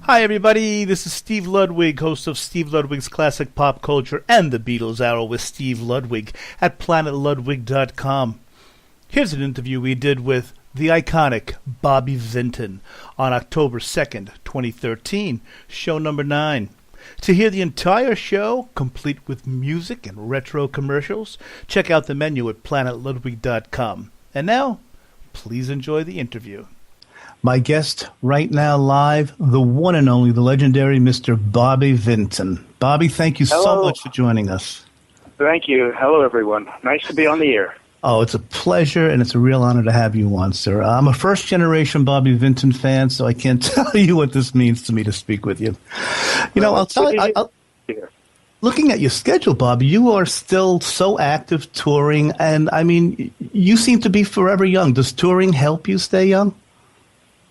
Hi everybody, this is Steve Ludwig, host of Steve Ludwig's Classic Pop Culture and the Beatles Hour with Steve Ludwig at planetludwig.com. Here's an interview we did with the iconic Bobby Vinton on October 2nd, 2013, show number 9. To hear the entire show, complete with music and retro commercials, check out the menu at planetludwig.com. And now, please enjoy the interview. My guest right now live, the one and only, the legendary Mr. Bobby Vinton. Bobby, thank you so much for joining us. Thank you. Hello, everyone. Nice to be on the air. Oh, it's a pleasure, and it's a real honor to have you on, sir. I'm a first-generation Bobby Vinton fan, so I can't tell you what this means to me to speak with you. You know, I'll tell you, looking at your schedule, Bobby, you are still so active touring, and, I mean, you seem to be forever young. Does touring help you stay young?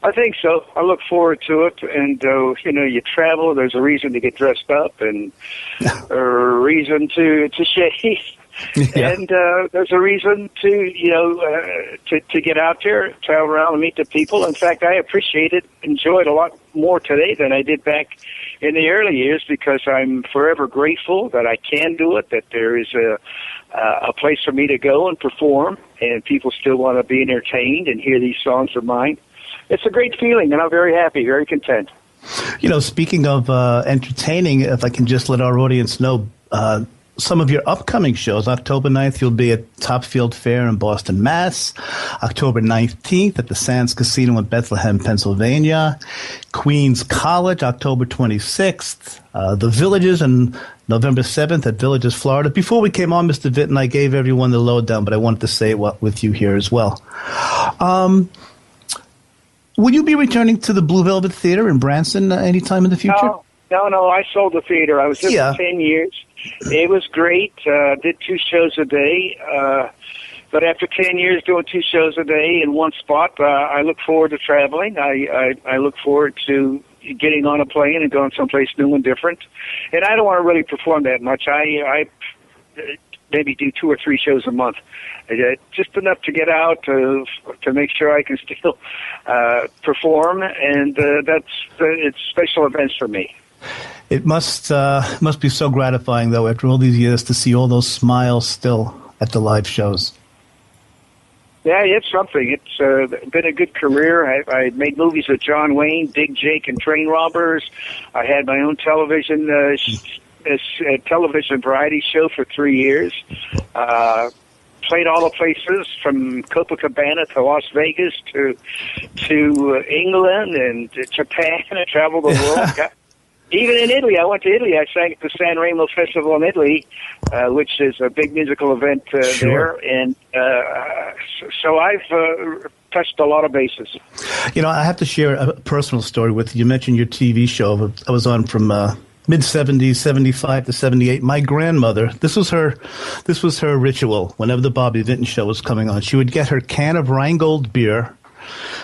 I think so. I look forward to it, and you know, you travel. There's a reason to get dressed up, and a reason to shave, and there's a reason to get out there, travel around, and meet the people. In fact, I enjoyed a lot more today than I did back in the early years because I'm forever grateful that I can do it. That there is a place for me to go and perform, and people still want to be entertained and hear these songs of mine. It's a great feeling, and I'm very happy, very content. You know, speaking of entertaining, if I can just let our audience know, some of your upcoming shows. October 9th, you'll be at Topfield Fair in Boston, Mass. October 19th at the Sands Casino in Bethlehem, Pennsylvania. Queens College, October 26th. The Villages on November 7th at Villages, Florida. Before we came on, Mr. Vinton, I gave everyone the lowdown, but I wanted to say it with you here as well. Will you be returning to the Blue Velvet Theater in Branson anytime in the future? No. I sold the theater. I was there for 10 years. It was great. Did 2 shows a day. But after 10 years doing 2 shows a day in one spot, I look forward to traveling. I look forward to getting on a plane and going someplace new and different. And I don't want to really perform that much. I maybe do 2 or 3 shows a month. Just enough to get out to make sure I can still perform, and it's special events for me. It must be so gratifying, though, after all these years, to see all those smiles still at the live shows. Yeah, it's something. It's been a good career. I made movies with John Wayne, Big Jake, and Train Robbers. I had my own television variety show for 3 years. Played all the places from Copacabana to Las Vegas to England and to Japan. I traveled the world. Even in Italy, I went to Italy. I sang at the San Remo Festival in Italy, which is a big musical event there. And so I've touched a lot of bases. You know, I have to share a personal story with you. You mentioned your TV show. I was on from mid-70s, 75 to 78. My grandmother, this was her ritual whenever the Bobby Vinton show was coming on. She would get her can of Rheingold beer,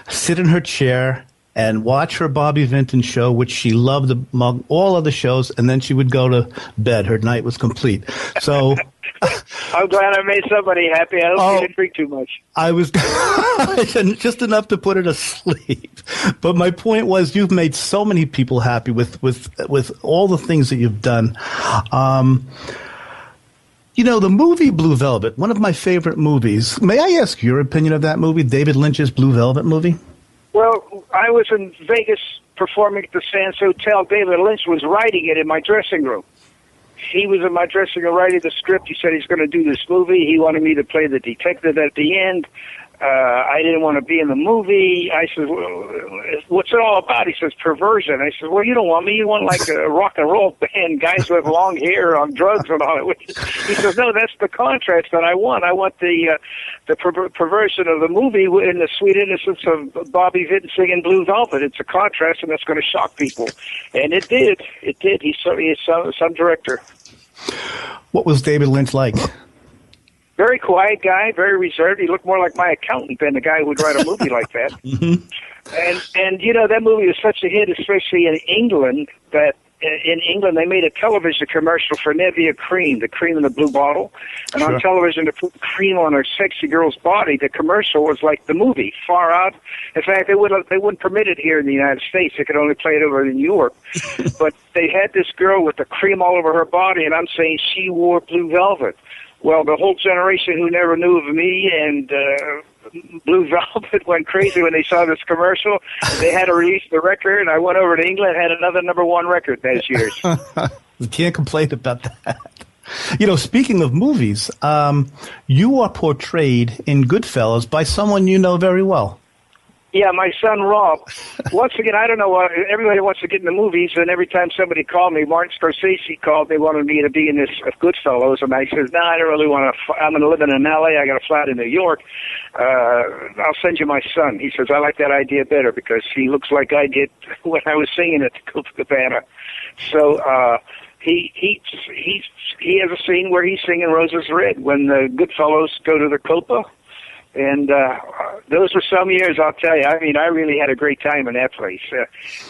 sit in her chair, and watch her Bobby Vinton show, which she loved among all other shows, and then she would go to bed. Her night was complete. So I'm glad I made somebody happy. I hope you didn't drink too much. I was just enough to put her to sleep. But my point was, you've made so many people happy with all the things that you've done. You know, the movie Blue Velvet, one of my favorite movies. May I ask your opinion of that movie, David Lynch's Blue Velvet movie? Well, I was in Vegas performing at the Sands Hotel. David Lynch was writing it in my dressing room. He was in my dressing room writing the script. He said he's going to do this movie. He wanted me to play the detective at the end. I didn't want to be in the movie. I said, well, what's it all about? He says, perversion. I said, well, you don't want me. You want like a rock and roll band, guys with long hair on drugs and all. He says, no, that's the contrast that I want. I want the perversion of the movie in the sweet innocence of Bobby Vinton singing Blue Velvet. It's a contrast, and that's going to shock people. And it did. It did. He's some director. What was David Lynch like? Very quiet guy, very reserved. He looked more like my accountant than the guy who would write a movie like that. Mm-hmm. And you know, that movie was such a hit, especially in England, that in England, they made a television commercial for Nivea cream, the cream in the blue bottle. And Sure. on television, to put cream on a sexy girl's body, the commercial was like the movie, far out. In fact, they wouldn't permit it here in the United States. They could only play it over in Europe. But they had this girl with the cream all over her body, and I'm saying she wore blue velvet. Well, the whole generation who never knew of me and Blue Velvet went crazy when they saw this commercial. They had to release the record. I went over to England, had another #1 record those years. You can't complain about that. You know, speaking of movies, you are portrayed in Goodfellas by someone you know very well. Yeah, my son Rob. Once again, I don't know why everybody wants to get in the movies, and every time somebody called me, Martin Scorsese called, they wanted me to be in this Goodfellas, and I said, no, I don't really want to. I'm going to live in L.A. I got a flat in New York. I'll send you my son. He says, I like that idea better because he looks like I did when I was singing at the Copacabana. So he has a scene where he's singing Roses Red when the Goodfellas go to the Copa. And those were some years, I'll tell you. I mean, I really had a great time in that place.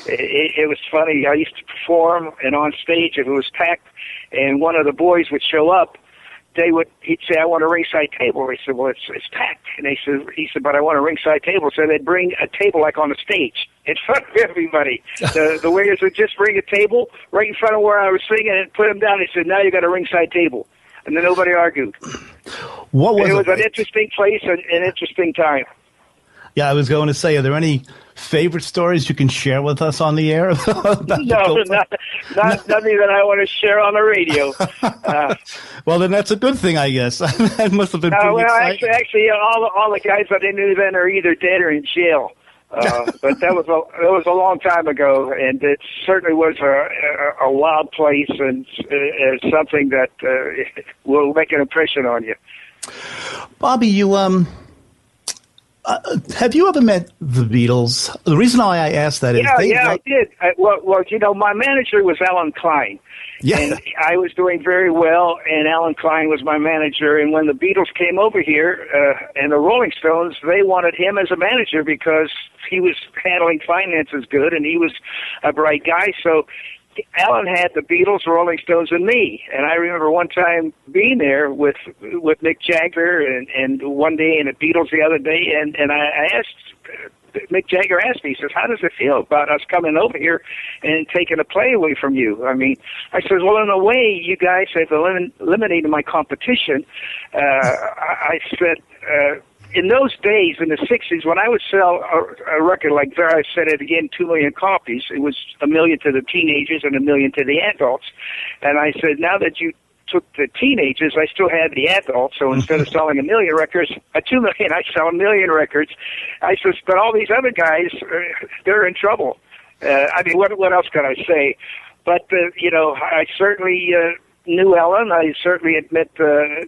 It was funny. I used to perform, and on stage, if it was packed, and one of the boys would show up, he'd say, I want a ringside table. They said, well, it's packed. And he said, but I want a ringside table. So they'd bring a table like on the stage in front of everybody. The waiters would just bring a table right in front of where I was singing and put them down. They said, now you got a ringside table. And then nobody argued. What was it was an interesting place and an interesting time. Yeah, I was going to say, are there any favorite stories you can share with us on the air? No, nothing that I want to share on the radio. Well, then that's a good thing, I guess. That must have been pretty exciting. Actually, all the guys that I knew then are either dead or in jail. But that was a long time ago, and it certainly was a wild place and something that will make an impression on you. Bobby, you have you ever met the Beatles? The reason why I asked that is I did. Well, you know, my manager was Alan Klein. Yeah. And I was doing very well, and Alan Klein was my manager. And when the Beatles came over here, and the Rolling Stones, they wanted him as a manager because he was handling finances good, and he was a bright guy. So Alan had the Beatles, Rolling Stones, and me. And I remember one time being there with Mick Jagger, and one day, and the Beatles the other day, and I asked. Mick Jagger asked me, he says, how does it feel about us coming over here and taking a play away from you? I mean, I said, well, in a way, you guys have eliminated my competition. I said, in those days, in the 60s, when I would sell a record like there, I said it again, 2 million copies, it was 1 million to the teenagers and 1 million to the adults. And I said, now that you took the teenagers, I still had the adults, so instead of selling 1 million records, 2 million, I sell 1 million records. I said, but all these other guys, they're in trouble. I mean, what else can I say? But, you know, I certainly knew Ellen. I certainly had met,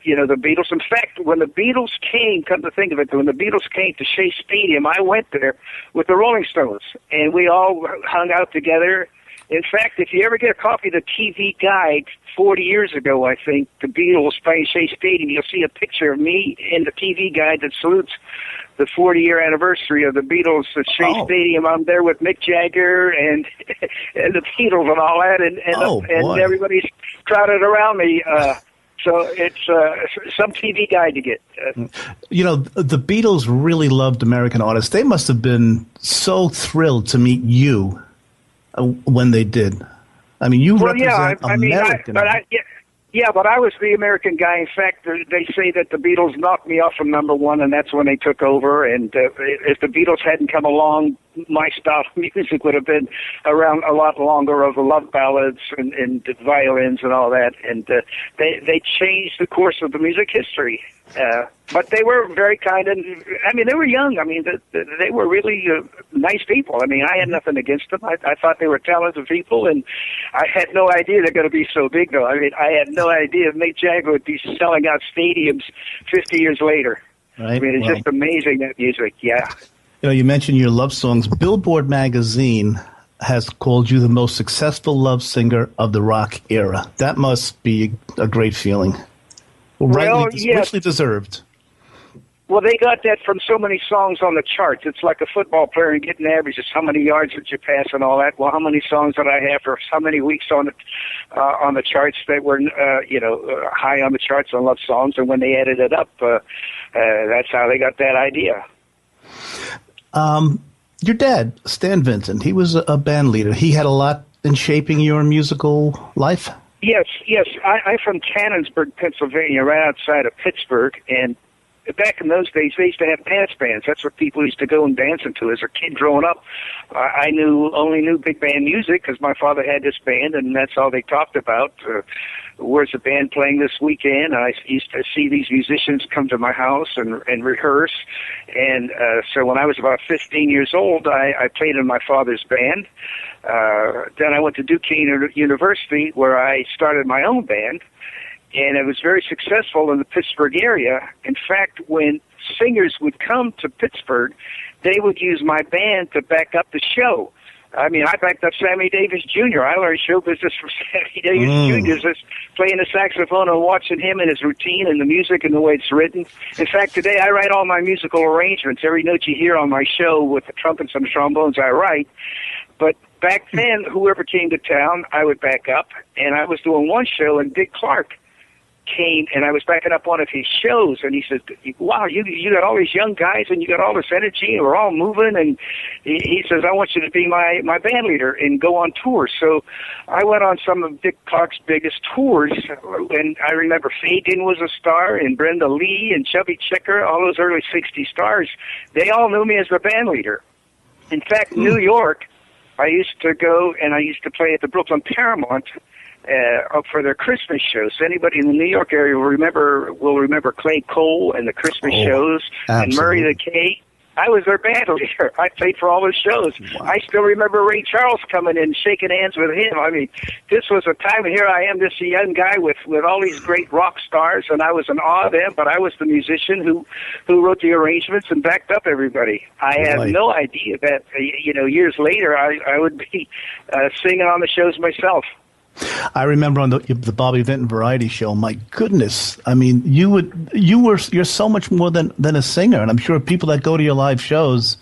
you know, the Beatles. In fact, when the Beatles came, come to think of it, when the Beatles came to Shea Stadium, I went there with the Rolling Stones, and we all hung out together. In fact, if you ever get a copy of the TV guide 40 years ago, I think, the Beatles playing Shea Stadium, you'll see a picture of me in the TV guide that salutes the 40-year anniversary of the Beatles at Shea Stadium. I'm there with Mick Jagger and the Beatles and all that, and everybody's crowded around me. So it's some TV guide to get. You know, the Beatles really loved American artists. They must have been so thrilled to meet you when they did. I mean, you represent American. But I was the American guy. In fact, they say that the Beatles knocked me off from #1, and that's when they took over. And if the Beatles hadn't come along, my style of music would have been around a lot longer, of the love ballads and the violins and all that. And they changed the course of the music history. But they were very kind, and I mean, they were young. I mean, they were really nice people. I mean, I had nothing against them. I thought they were talented people, and I had no idea they're going to be so big, though. I mean, I had no idea Mick Jagger would be selling out stadiums 50 years later. Right. I mean, it's just amazing, that music, yeah. You know, you mentioned your love songs. Billboard magazine has called you the most successful love singer of the rock era. That must be a great feeling. Richly deserved. Well, they got that from so many songs on the charts. It's like a football player and getting averages. How many yards did you pass and all that? Well, how many songs did I have for how many weeks on the charts that were, high on the charts on love songs? And when they added it up, that's how they got that idea. Your dad, Stan Vinton, he was a band leader. He had a lot in shaping your musical life? Yes. I'm from Cannonsburg, Pennsylvania, right outside of Pittsburgh, and back in those days, they used to have dance bands. That's what people used to go and dance into. As a kid growing up, I only knew big band music because my father had this band, and that's all they talked about. Where's the band playing this weekend? I used to see these musicians come to my house and rehearse. And so when I was about 15 years old, I played in my father's band. Then I went to Duquesne University, where I started my own band. And it was very successful in the Pittsburgh area. In fact, when singers would come to Pittsburgh, they would use my band to back up the show. I mean, I backed up Sammy Davis Jr. I learned show business from Sammy Davis Jr. Just playing the saxophone and watching him and his routine and the music and the way it's written. In fact, today I write all my musical arrangements. Every note you hear on my show with the trumpets and trombones, I write. But back then, whoever came to town, I would back up. And I was doing one show, and Dick Clark came, and I was backing up one of his shows, and he said, wow, you got all these young guys, and you got all this energy, and we're all moving, and he says, I want you to be my band leader and go on tour. So I went on some of Dick Clark's biggest tours, and I remember Fagan was a star, and Brenda Lee, and Chubby Checker, all those early 60 stars. They all knew me as the band leader. In fact, New York, I used to go, and I used to play at the Brooklyn Paramount, up for their Christmas shows. Anybody in the New York area will remember Clay Cole and the Christmas shows, absolutely. And Murray the K. I was their band leader. I played for all those shows. Wow. I still remember Ray Charles coming in and shaking hands with him. I mean, this was a time, and here I am, this young guy with all these great rock stars, and I was in awe of them, but I was the musician who wrote the arrangements and backed up everybody. I had no idea that, years later I would be singing on the shows myself. I remember on the Bobby Vinton Variety Show. My goodness, I mean, you're so much more than a singer, and I'm sure people that go to your live shows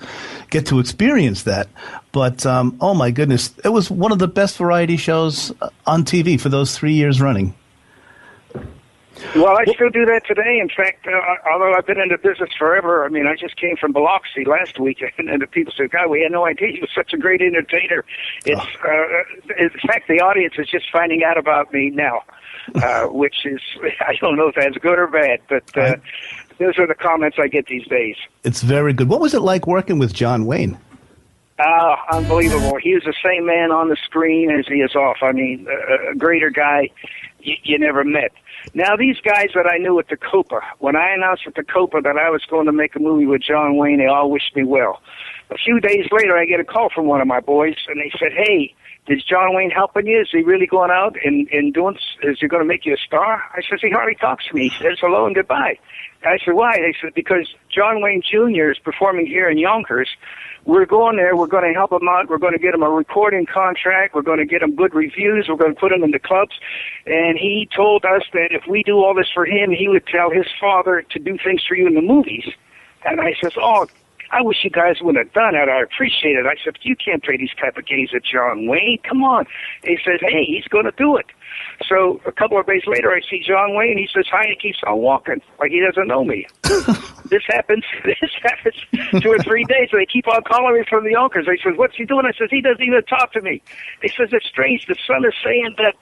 get to experience that. But oh my goodness, it was one of the best variety shows on TV for those 3 years running. Well, I still do that today. In fact, although I've been in the business forever, I mean, I just came from Biloxi last week, and the people said, God, we had no idea he was such a great entertainer. It's, in fact, the audience is just finding out about me now, which is, I don't know if that's good or bad, but those are the comments I get these days. It's very good. What was it like working with John Wayne? Unbelievable. He is the same man on the screen as he is off. I mean, a greater guy you never met. Now, these guys that I knew at the Copa, when I announced at the Copa that I was going to make a movie with John Wayne, they all wished me well. A few days later, I get a call from one of my boys, and they said, hey, is John Wayne helping you? Is he really going out and doing, is he going to make you a star? I said, he hardly talks to me. He says hello and goodbye. I said, why? They said, because John Wayne Jr. is performing here in Yonkers. We're going there. We're going to help him out. We're going to get him a recording contract. We're going to get him good reviews. We're going to put him in the clubs. And he told us that if we do all this for him, he would tell his father to do things for you in the movies. And I says, oh, I wish you guys would have done it. I appreciate it. I said, you can't play these type of games at John Wayne. Come on. He says, hey, he's going to do it. So a couple of days later, I see John Wayne. He says hi, and he keeps on walking like he doesn't know me. This happens 2 or 3 days. They keep on calling me from the Yonkers. They says, what's he doing? I says, he doesn't even talk to me. He says, it's strange. The son is saying that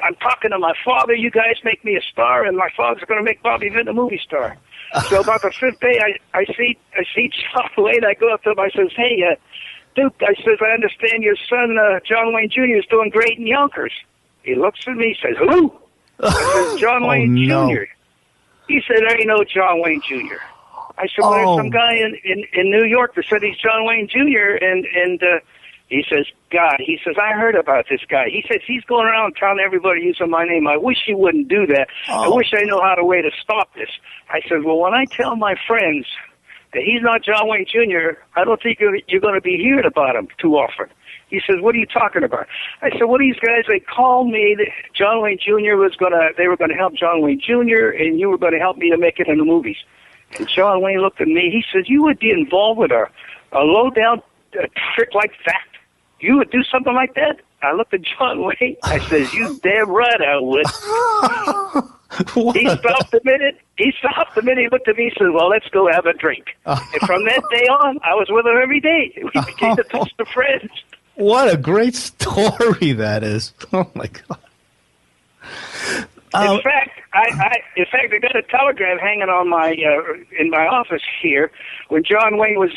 I'm talking to my father. You guys make me a star, and my father's going to make Bobby Vinton a movie star. So about the 5th day, I see John Wayne. I go up to him. I says, hey, Duke, I says, I understand your son, John Wayne Jr., is doing great in Yonkers. He looks at me, says, who? I said, John Wayne Jr. He said, there ain't no John Wayne Jr. I said, well, there's some guy in New York that said he's John Wayne Jr., and he says, God, he says, I heard about this guy. He says, he's going around telling everybody using my name. I wish he wouldn't do that. I wish I knew how to way to stop this. I said, well, when I tell my friends that he's not John Wayne Jr., I don't think you're going to be hearing about him too often. He says, what are you talking about? I said, well, these guys, they called me that John Wayne Jr. they were going to help John Wayne Jr., and you were going to help me to make it in the movies. And John Wayne looked at me. He said, "You would be involved with a low-down trick like that? You would do something like that?" I looked at John Wayne. I said, "You damn right I would." He stopped a minute. He looked at me and said, "Well, let's go have a drink." And from that day on, I was with him every day. We became the best of friends. What a great story that is. Oh, my God. In fact, I got a telegram hanging on my in my office here when John Wayne was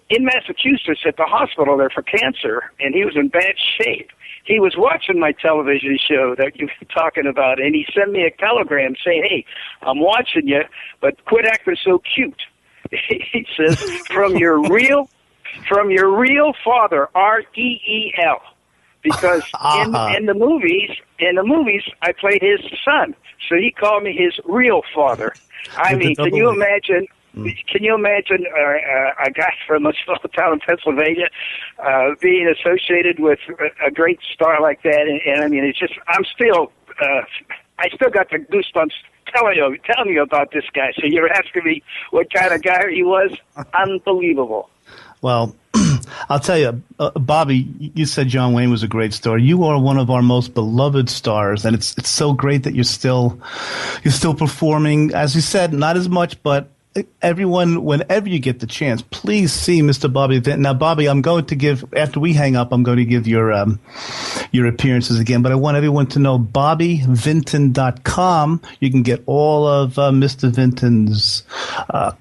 in Massachusetts at the hospital there for cancer, and he was in bad shape. He was watching my television show that you've been talking about, and he sent me a telegram saying, "Hey, I'm watching you, but quit acting so cute." He says, from your real father, R-E-E-L. Because in the movies, I played his son, so he called me his real father. I mean, can you imagine? Can you imagine a guy from a small town in Pennsylvania being associated with a great star like that? And I mean, it's just I still got the goosebumps telling you about this guy. So you're asking me what kind of guy he was? Unbelievable. Well, I'll tell you, Bobby, you said John Wayne was a great star. You are one of our most beloved stars, and it's so great that you're still performing. As you said, not as much, but everyone, whenever you get the chance, please see Mr. Bobby Vinton. Now, Bobby, I'm going to give, after we hang up, I'm going to give your appearances again, but I want everyone to know BobbyVinton.com. You can get all of Mr. Vinton's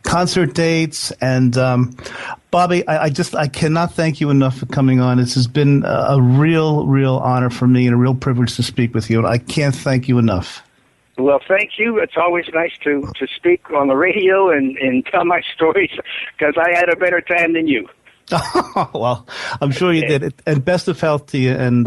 concert dates. And Bobby, I cannot thank you enough for coming on. This has been a real honor for me and a real privilege to speak with you. And I can't thank you enough. Well, thank you. It's always nice to speak on the radio and tell my stories because I had a better time than you. Well, I'm sure you did. And best of health to you. And